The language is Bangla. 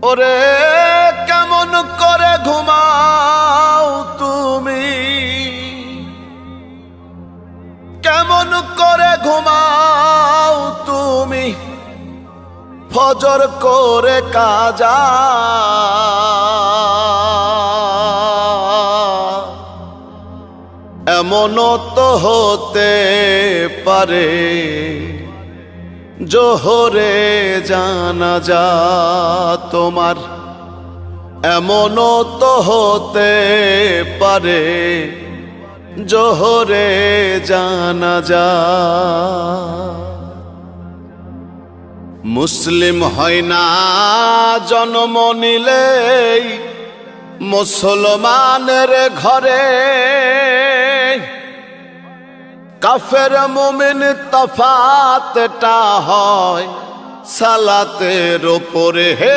ওরে কেমন করে ঘুমাও তুমি, কেমন করে ঘুমাও তুমি ফজর করে কাজা। এমনও তো হতে পারে জোহরে জানাজা তোমার, এমনও তো হতে পারে জোহরে জানাজা। মুসলিম হয় না জন্ম নিলেই মুসলমানের ঘরে, কাফের মুমিন তফাতটা হয় সালাতের উপরে। হে